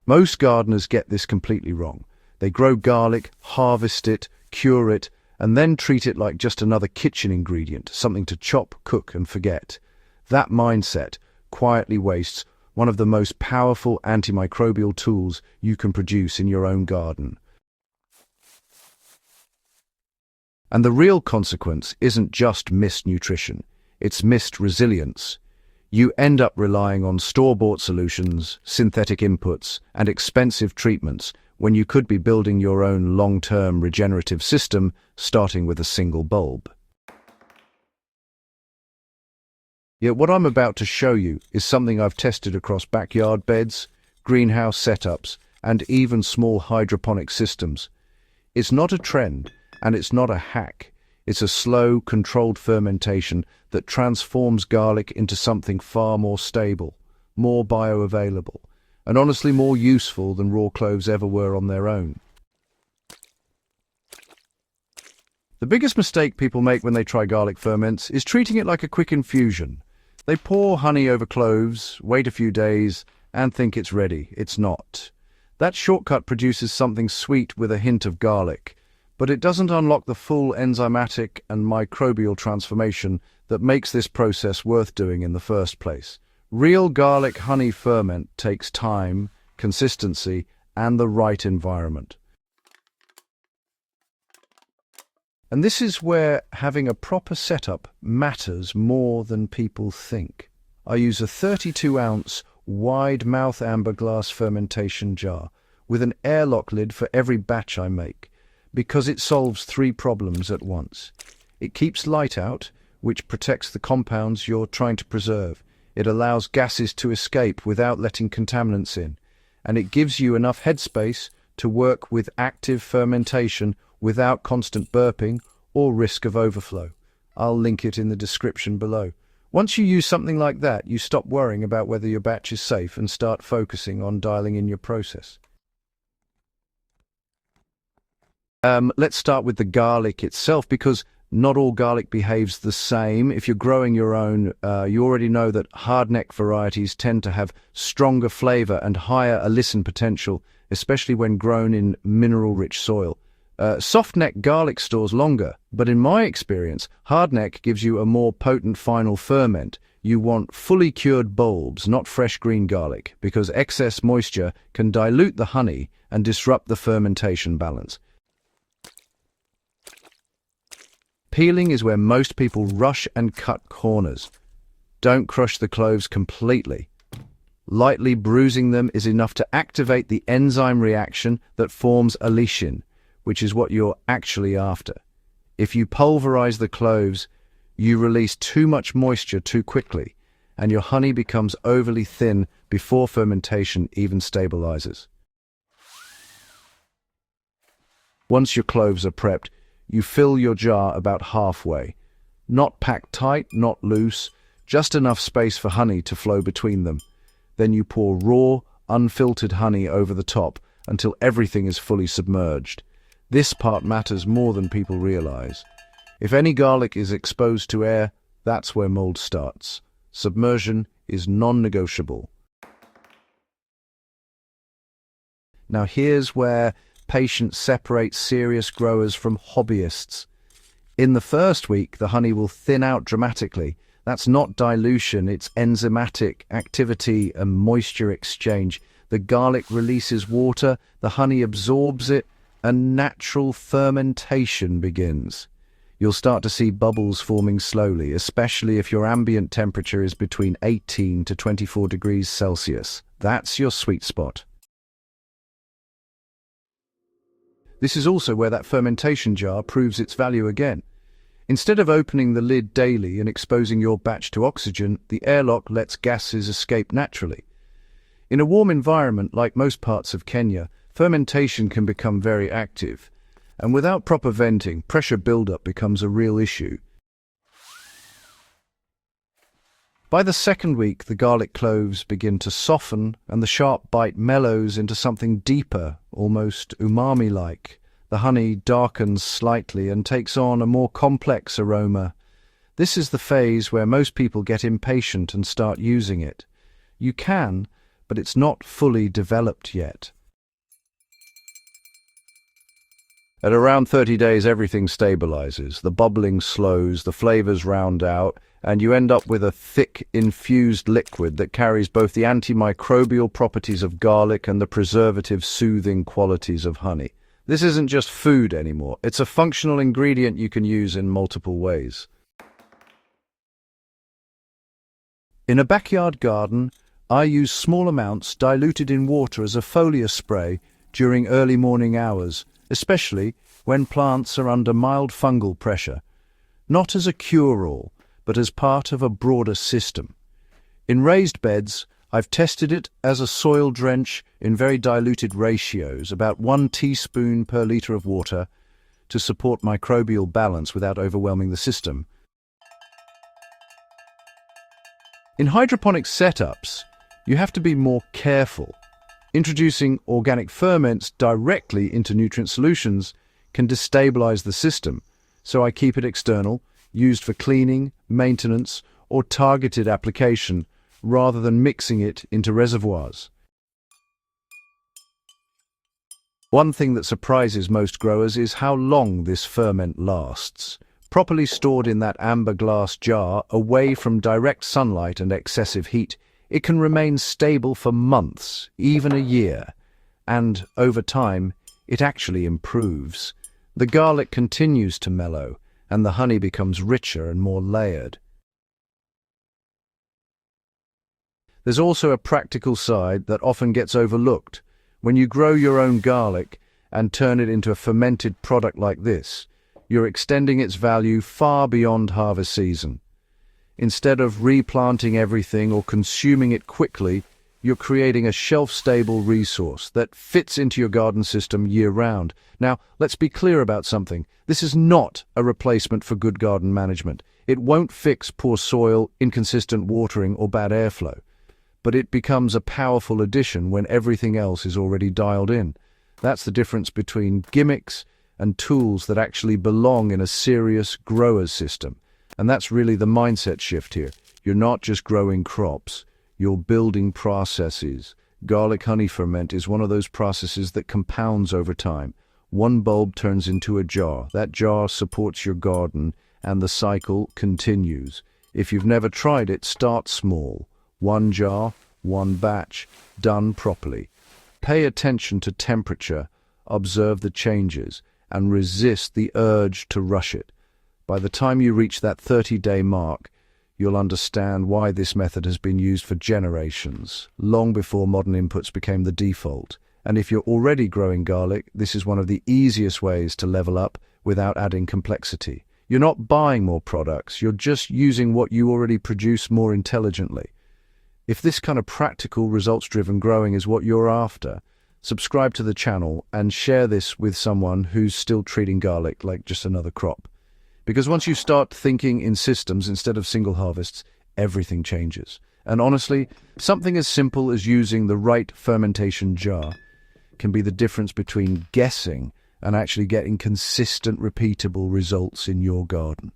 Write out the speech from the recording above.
Most gardeners get this completely wrong. They grow garlic, harvest it, cure it, and then treat it like just another kitchen ingredient, something to chop, cook, and forget. That mindset quietly wastes one of the most powerful antimicrobial tools you can produce in your own garden. And the real consequence isn't just missed nutrition, it's missed resilience. You end up relying on store-bought solutions, synthetic inputs, and expensive treatments when you could be building your own long-term regenerative system, starting with a single bulb. Yet what I'm about to show you is something I've tested across backyard beds, greenhouse setups, and even small hydroponic systems. It's not a trend, and it's not a hack. It's a slow, controlled fermentation that transforms garlic into something far more stable, more bioavailable, and honestly more useful than raw cloves ever were on their own. The biggest mistake people make when they try garlic ferments is treating it like a quick infusion. They pour honey over cloves, wait a few days, and think it's ready. It's not. That shortcut produces something sweet with a hint of garlic, but it doesn't unlock the full enzymatic and microbial transformation that makes this process worth doing in the first place. Real garlic honey ferment takes time, consistency, and the right environment. And this is where having a proper setup matters more than people think. I use a 32-ounce wide-mouth amber glass fermentation jar with an airlock lid for every batch I make, because it solves 3 problems at once. It keeps light out, which protects the compounds you're trying to preserve. It allows gases to escape without letting contaminants in, and it gives you enough headspace to work with active fermentation without constant burping or risk of overflow. I'll link it in the description below. Once you use something like that, you stop worrying about whether your batch is safe and start focusing on dialing in your process. Let's start with the garlic itself, because not all garlic behaves the same. If you're growing your own, you already know that hardneck varieties tend to have stronger flavor and higher allicin potential, especially when grown in mineral-rich soil. Soft-neck garlic stores longer, but in my experience, hardneck gives you a more potent final ferment. You want fully cured bulbs, not fresh green garlic, because excess moisture can dilute the honey and disrupt the fermentation balance. Peeling is where most people rush and cut corners. Don't crush the cloves completely. Lightly bruising them is enough to activate the enzyme reaction that forms allicin, which is what you're actually after. If you pulverize the cloves, you release too much moisture too quickly, and your honey becomes overly thin before fermentation even stabilizes. Once your cloves are prepped, you fill your jar about halfway. Not packed tight, not loose, just enough space for honey to flow between them. Then you pour raw, unfiltered honey over the top until everything is fully submerged. This part matters more than people realize. If any garlic is exposed to air, that's where mold starts. Submersion is non-negotiable. Now here's where patience separates serious growers from hobbyists. In the first week, the honey will thin out dramatically. That's not dilution, it's enzymatic activity and moisture exchange. The garlic releases water, the honey absorbs it, and natural fermentation begins. You'll start to see bubbles forming slowly, especially if your ambient temperature is between 18 to 24 degrees Celsius. That's your sweet spot. This is also where that fermentation jar proves its value again. Instead of opening the lid daily and exposing your batch to oxygen, the airlock lets gases escape naturally. In a warm environment like most parts of Kenya, fermentation can become very active, and without proper venting, pressure buildup becomes a real issue. By the second week, the garlic cloves begin to soften and the sharp bite mellows into something deeper, almost umami-like. The honey darkens slightly and takes on a more complex aroma. This is the phase where most people get impatient and start using it. You can, but it's not fully developed yet. At around 30 days, everything stabilizes, the bubbling slows, the flavors round out, and you end up with a thick, infused liquid that carries both the antimicrobial properties of garlic and the preservative, soothing qualities of honey. This isn't just food anymore. It's a functional ingredient you can use in multiple ways. In a backyard garden, I use small amounts diluted in water as a foliar spray during early morning hours, especially when plants are under mild fungal pressure, not as a cure-all, but as part of a broader system. In raised beds, I've tested it as a soil drench in very diluted ratios, about 1 teaspoon per litre of water, to support microbial balance without overwhelming the system. In hydroponic setups, you have to be more careful. Introducing organic ferments directly into nutrient solutions can destabilize the system, so I keep it external, used for cleaning, maintenance, or targeted application, rather than mixing it into reservoirs. One thing that surprises most growers is how long this ferment lasts. Properly stored in that amber glass jar, away from direct sunlight and excessive heat, it can remain stable for months, even a year, and over time, it actually improves. The garlic continues to mellow, and the honey becomes richer and more layered. There's also a practical side that often gets overlooked. When you grow your own garlic and turn it into a fermented product like this, you're extending its value far beyond harvest season. Instead of replanting everything or consuming it quickly, you're creating a shelf-stable resource that fits into your garden system year-round. Now, let's be clear about something. This is not a replacement for good garden management. It won't fix poor soil, inconsistent watering, or bad airflow. But it becomes a powerful addition when everything else is already dialed in. That's the difference between gimmicks and tools that actually belong in a serious grower's system. And that's really the mindset shift here. You're not just growing crops, you're building processes. Garlic honey ferment is one of those processes that compounds over time. One bulb turns into a jar. That jar supports your garden, and the cycle continues. If you've never tried it, start small. 1 jar, 1 batch, done properly. Pay attention to temperature, observe the changes, and resist the urge to rush it. By the time you reach that 30-day mark, you'll understand why this method has been used for generations, long before modern inputs became the default. And if you're already growing garlic, this is one of the easiest ways to level up without adding complexity. You're not buying more products, you're just using what you already produce more intelligently. If this kind of practical, results-driven growing is what you're after, subscribe to the channel and share this with someone who's still treating garlic like just another crop. Because once you start thinking in systems instead of single harvests, everything changes. And honestly, something as simple as using the right fermentation jar can be the difference between guessing and actually getting consistent, repeatable results in your garden.